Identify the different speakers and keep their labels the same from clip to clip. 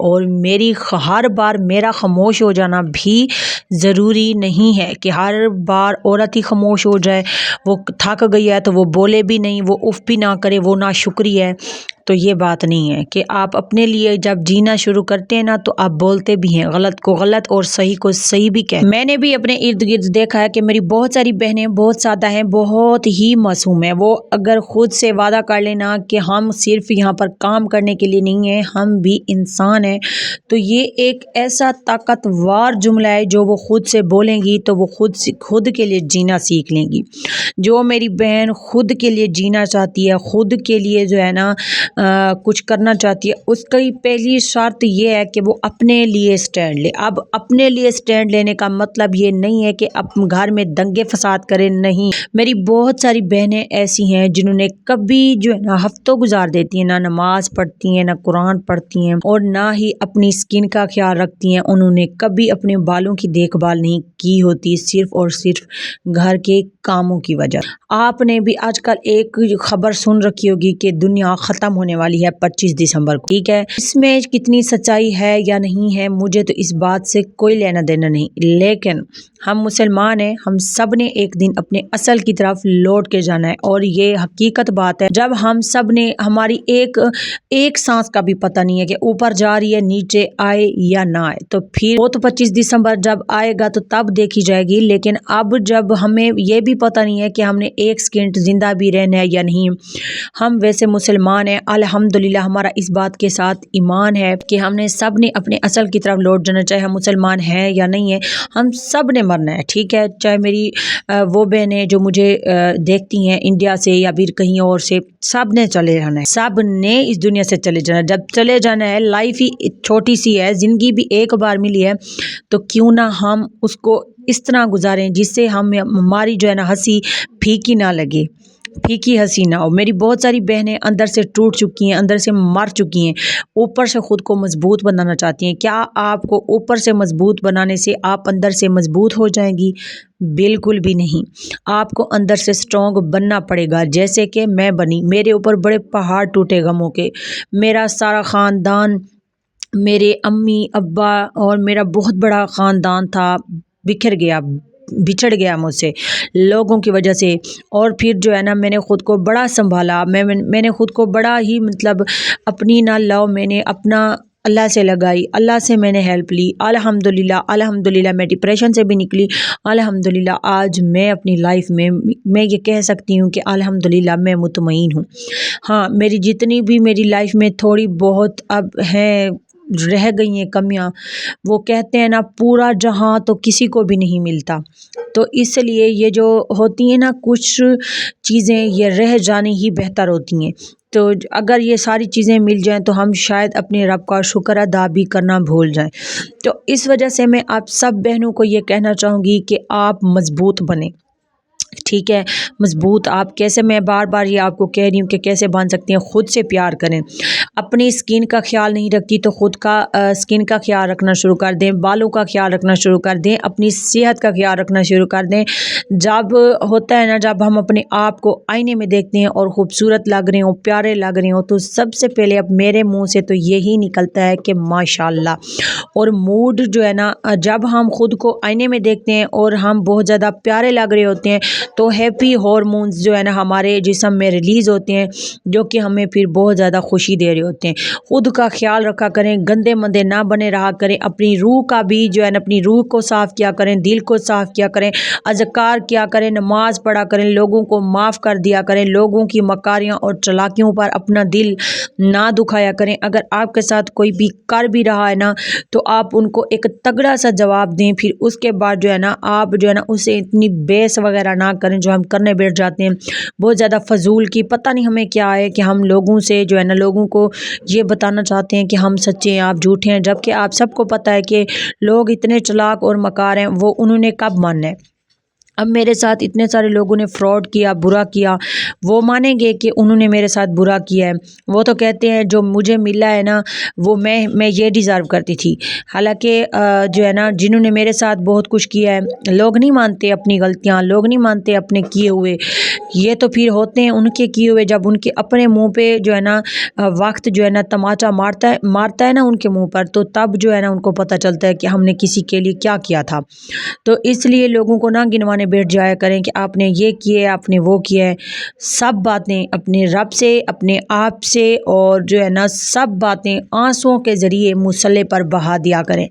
Speaker 1: اور ہر بار میرا خاموش ہو جانا بھی ضروری نہیں ہے کہ ہر بار عورت ہی خاموش ہو جائے، وہ تھک گئی ہے تو وہ بولے بھی نہیں، وہ اف بھی نہ کرے، وہ ناشکری ہے۔ تو یہ بات نہیں ہے کہ آپ اپنے لیے جب جینا شروع کرتے ہیں نا تو آپ بولتے بھی ہیں، غلط کو غلط اور صحیح کو صحیح بھی کہتے ہیں۔ میں نے بھی اپنے ارد گرد دیکھا ہے کہ میری بہت ساری بہنیں بہت سادہ ہیں، بہت ہی معصوم ہیں۔ وہ اگر خود سے وعدہ کر لینا کہ ہم صرف یہاں پر کام کرنے کے لیے نہیں ہیں، ہم بھی انسان ہیں، تو یہ ایک ایسا طاقتور جملہ ہے جو وہ خود سے بولیں گی تو وہ خود کے لیے جینا سیکھ لیں گی۔ جو میری بہن خود کے لیے جینا چاہتی ہے، خود کے لیے جو ہے نا کچھ کرنا چاہتی ہے، اس کی پہلی شرط یہ ہے کہ وہ اپنے لیے سٹینڈ لے۔ اب اپنے لیے سٹینڈ لینے کا مطلب یہ نہیں ہے کہ اپنے گھر میں دنگے فساد کرے، نہیں۔ میری بہت ساری بہنیں ایسی ہیں جنہوں نے کبھی جو ہے نا ہفتوں گزار دیتی ہیں، نہ نماز پڑھتی ہیں، نہ قرآن پڑھتی ہیں، اور نہ ہی اپنی سکن کا خیال رکھتی ہیں۔ انہوں نے کبھی اپنے بالوں کی دیکھ بھال نہیں کی ہوتی، صرف اور صرف گھر کے کاموں کی وجہ۔ آپ نے بھی آج کل ایک خبر سن رکھی ہوگی کہ دنیا ختم ہونے والی ہے 25 دسمبر کو، ٹھیک ہے؟ اس میں کتنی سچائی ہے یا نہیں ہے مجھے تو اس بات سے کوئی لینا دینا نہیں، لیکن ہم مسلمان ہیں، ہم سب نے ایک دن اپنے اصل کی طرف لوٹ کے جانا ہے، اور یہ حقیقت بات ہے۔ جب ہم سب نے ہماری ایک سانس کا بھی پتہ نہیں ہے کہ اوپر جا رہی ہے، نیچے آئے یا نہ آئے، تو پھر وہ تو 25 دسمبر جب آئے گا تو تب دیکھی جائے گی۔ لیکن اب جب ہمیں یہ بھی پتہ نہیں ہے کہ ہم نے ایک سیکنڈ زندہ بھی رہنا ہے یا نہیں، ہم ویسے مسلمان ہیں، الحمدللہ ہمارا اس بات کے ساتھ ایمان ہے کہ ہم نے سب نے اپنے اصل کی طرف لوٹ جانا، چاہے ہم مسلمان ہیں یا نہیں ہیں، ہم سب نے مرنا ہے، ٹھیک ہے؟ چاہے میری وہ بہنیں جو مجھے دیکھتی ہیں انڈیا سے یا پھر کہیں اور سے، سب نے چلے جانا ہے، سب نے اس دنیا سے چلے جانا ہے۔ جب چلے جانا ہے، لائف ہی چھوٹی سی ہے، زندگی بھی ایک بار ملی ہے، تو کیوں نہ ہم اس کو اس طرح گزاریں جس سے ہماری جو ہے نا ہنسی پھیکی نہ لگے، پھیکی ہنسی نہ ہو۔ میری بہت ساری بہنیں اندر سے ٹوٹ چکی ہیں، اندر سے مر چکی ہیں، اوپر سے خود کو مضبوط بنانا چاہتی ہیں۔ کیا آپ کو اوپر سے مضبوط بنانے سے آپ اندر سے مضبوط ہو جائیں گی؟ بالکل بھی نہیں۔ آپ کو اندر سے سٹرونگ بننا پڑے گا، جیسے کہ میں بنی۔ میرے اوپر بڑے پہاڑ ٹوٹے غموں کے، میرا سارا خاندان، میرے امی ابا اور میرا بہت بڑا خاندان تھا، بچھڑ گیا مجھ سے لوگوں کی وجہ سے، اور پھر جو ہے نا میں نے خود کو بڑا سنبھالا، میں نے خود کو بڑا ہی اپنی نہ لو میں نے اپنا اللہ سے لگائی، اللہ سے میں نے ہیلپ لی، الحمدللہ میں ڈپریشن سے بھی نکلی، الحمدللہ آج میں اپنی لائف میں یہ کہہ سکتی ہوں کہ الحمدللہ میں مطمئن ہوں۔ ہاں، میری جتنی بھی میری لائف میں تھوڑی بہت اب ہیں، رہ گئی ہیں کمیاں، وہ کہتے ہیں نا پورا جہاں تو کسی کو بھی نہیں ملتا، تو اس لیے یہ جو ہوتی ہیں نا کچھ چیزیں، یہ رہ جانی ہی بہتر ہوتی ہیں۔ تو اگر یہ ساری چیزیں مل جائیں تو ہم شاید اپنے رب کا شکر ادا بھی کرنا بھول جائیں۔ تو اس وجہ سے میں آپ سب بہنوں کو یہ کہنا چاہوں گی کہ آپ مضبوط بنیں، ٹھیک ہے؟ مضبوط آپ کیسے، میں بار بار یہ آپ کو کہہ رہی ہوں کہ کیسے بن سکتے ہیں، خود سے پیار کریں۔ اپنی سکن کا خیال نہیں رکھتی تو خود کا سکن کا خیال رکھنا شروع کر دیں، بالوں کا خیال رکھنا شروع کر دیں، اپنی صحت کا خیال رکھنا شروع کر دیں۔ جب ہوتا ہے نا، جب ہم اپنے آپ کو آئینے میں دیکھتے ہیں اور خوبصورت لگ رہے ہوں، پیارے لگ رہے ہوں، تو سب سے پہلے اب میرے منہ سے تو یہی نکلتا ہے کہ ماشاءاللہ۔ اور موڈ جو ہے نا، جب ہم خود کو آئینے میں دیکھتے ہیں اور ہم بہت زیادہ پیارے لگ رہے ہوتے ہیں تو ہیپی ہارمونز جو ہے نا ہمارے جسم میں ریلیز ہوتے ہیں، جو کہ ہمیں پھر بہت زیادہ خوشی دے رہے ہوتے ہیں۔ خود کا خیال رکھا کریں، گندے مندے نہ بنے رہا کریں، اپنی روح کا بھی جو ہے نا اپنی روح کو صاف کیا کریں، دل کو صاف کیا کریں، اذکار کیا کریں، نماز پڑھا کریں، لوگوں کو معاف کر دیا کریں، لوگوں کی مکاریاں اور چلاکیوں پر اپنا دل نہ دکھایا کریں۔ اگر آپ کے ساتھ کوئی بھی کر بھی رہا ہے نا تو آپ ان کو ایک تگڑا سا جواب دیں، پھر اس کے بعد جو ہے نا آپ جو ہے نا اسے اتنی بحث وغیرہ نہ کریں جو ہم کرنے بیٹھ جاتے ہیں، بہت زیادہ فضول کی، پتہ نہیں ہمیں کیا ہے کہ ہم لوگوں سے جو ہے نا لوگوں کو یہ بتانا چاہتے ہیں کہ ہم سچے ہیں آپ جھوٹے ہیں، جبکہ آپ سب کو پتہ ہے کہ لوگ اتنے چلاک اور مکار ہیں، وہ انہوں نے کب ماننا ہے؟ اب میرے ساتھ اتنے سارے لوگوں نے فراڈ کیا، برا کیا، وہ مانیں گے کہ انہوں نے میرے ساتھ برا کیا ہے؟ وہ تو کہتے ہیں جو مجھے ملا ہے نا وہ میں یہ ڈیزرو کرتی تھی۔ حالانکہ جو ہے نا جنہوں نے میرے ساتھ بہت کچھ کیا ہے، لوگ نہیں مانتے اپنی غلطیاں، لوگ نہیں مانتے اپنے کیے ہوئے، یہ تو پھر ہوتے ہیں ان کے کیے ہوئے جب ان کے اپنے منہ پہ جو ہے نا وقت جو ہے نا تماچا مارتا ہے نا ان کے منہ پر، تو تب جو ہے نا ان کو پتہ چلتا ہے کہ ہم نے کسی کے لیے کیا کیا تھا۔ تو اس لیے لوگوں کو نہ گنوانے بیٹھ جایا کریں کہ آپ نے یہ کیا ہے، آپ نے وہ کیا ہے۔ سب باتیں اپنے رب سے، اپنے آپ سے، اور جو ہے نا سب باتیں آنسوؤں کے ذریعے مصلی پر بہا دیا کریں،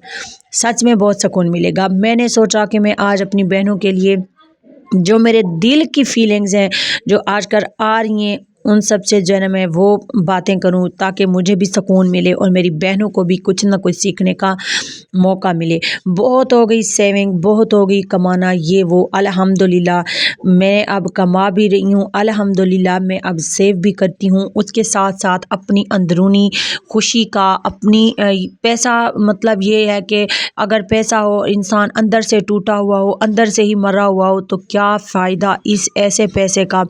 Speaker 1: سچ میں بہت سکون ملے گا۔ میں نے سوچا کہ میں آج اپنی بہنوں کے لیے جو میرے دل کی فیلنگز ہیں جو آج کل آ رہی ہیں ان سب سے جو ہے نا میں وہ باتیں کروں تاکہ مجھے بھی سکون ملے اور میری بہنوں کو بھی کچھ نہ کچھ سیکھنے کا موقع ملے۔ بہت ہو گئی سیونگ، بہت ہو گئی کمانا، یہ وہ، الحمدللہ میں اب کما بھی رہی ہوں، الحمدللہ میں اب سیو بھی کرتی ہوں، اس کے ساتھ ساتھ اپنی اندرونی خوشی کا، اپنی پیسہ مطلب یہ ہے کہ اگر پیسہ ہو، انسان اندر سے ٹوٹا ہوا ہو، اندر سے ہی مرا ہوا ہو، تو کیا فائدہ اس ایسے پیسے کا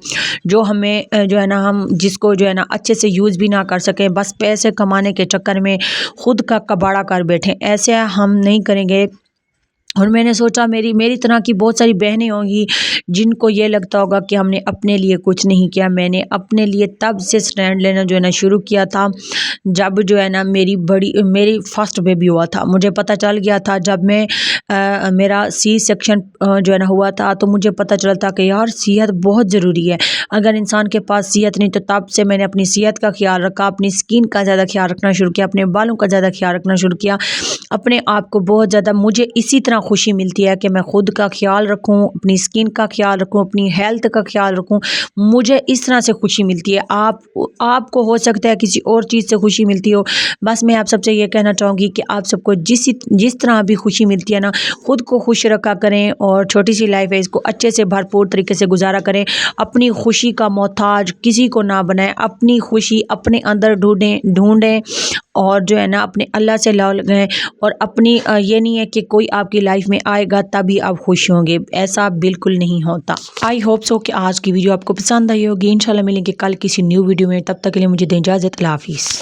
Speaker 1: جو ہمیں جو ہے نا ہم جس کو جو ہے نا اچھے سے یوز بھی نہ کر سکیں، بس پیسے کمانے کے چکر میں خود کا کباڑا کر بیٹھیں، ایسے ہم نہیں کریں گے۔ اور میں نے سوچا میری طرح کی بہت ساری بہنیں ہوں گی جن کو یہ لگتا ہوگا کہ ہم نے اپنے لیے کچھ نہیں کیا۔ میں نے اپنے لیے تب سے سٹینڈ لینا جو ہے نا شروع کیا تھا جب جو ہے نا میری فرسٹ بیبی ہوا تھا۔ مجھے پتہ چل گیا تھا جب میں میرا سی سیکشن جو ہے نا ہوا تھا تو مجھے پتہ چلتا کہ یار صحت بہت ضروری ہے۔ اگر انسان کے پاس صحت نہیں تو تب سے میں نے اپنی صحت کا خیال رکھا، اپنی سکین کا زیادہ خیال رکھنا شروع کیا، اپنے بالوں کا زیادہ خیال رکھنا شروع کیا، اپنے آپ کو بہت زیادہ مجھے اسی طرح خوشی ملتی ہے کہ میں خود کا خیال رکھوں، اپنی سکین کا خیال رکھوں، اپنی ہیلتھ کا خیال رکھوں، مجھے اس طرح سے خوشی ملتی ہے۔ آپ کو ہو سکتا ہے کسی اور چیز سے خوشی ملتی ہو، بس میں آپ سب سے یہ کہنا چاہوں گی کہ آپ سب کو جس طرح بھی خوشی ملتی ہے نا خود کو خوش رکھا کریں، اور چھوٹی سی لائف ہے اس کو اچھے سے بھرپور طریقے سے گزارا کریں، اپنی خوشی کا محتاج کسی کو نہ بنائیں، اپنی خوشی اپنے اندر ڈھونڈیں اور جو ہے نا اپنے اللہ سے لگائیں، اور اپنی یہ نہیں ہے کہ کوئی آپ کی لائف میں آئے گا تبھی آپ خوش ہوں گے، ایسا بالکل نہیں ہوتا۔ آئی ہوپ سو کہ آج کی ویڈیو آپ کو پسند آئی ہوگی، انشاءاللہ ملیں گے کل کسی نیو ویڈیو میں، تب تک کے لیے مجھے دیں اجازت، اللہ حافظ۔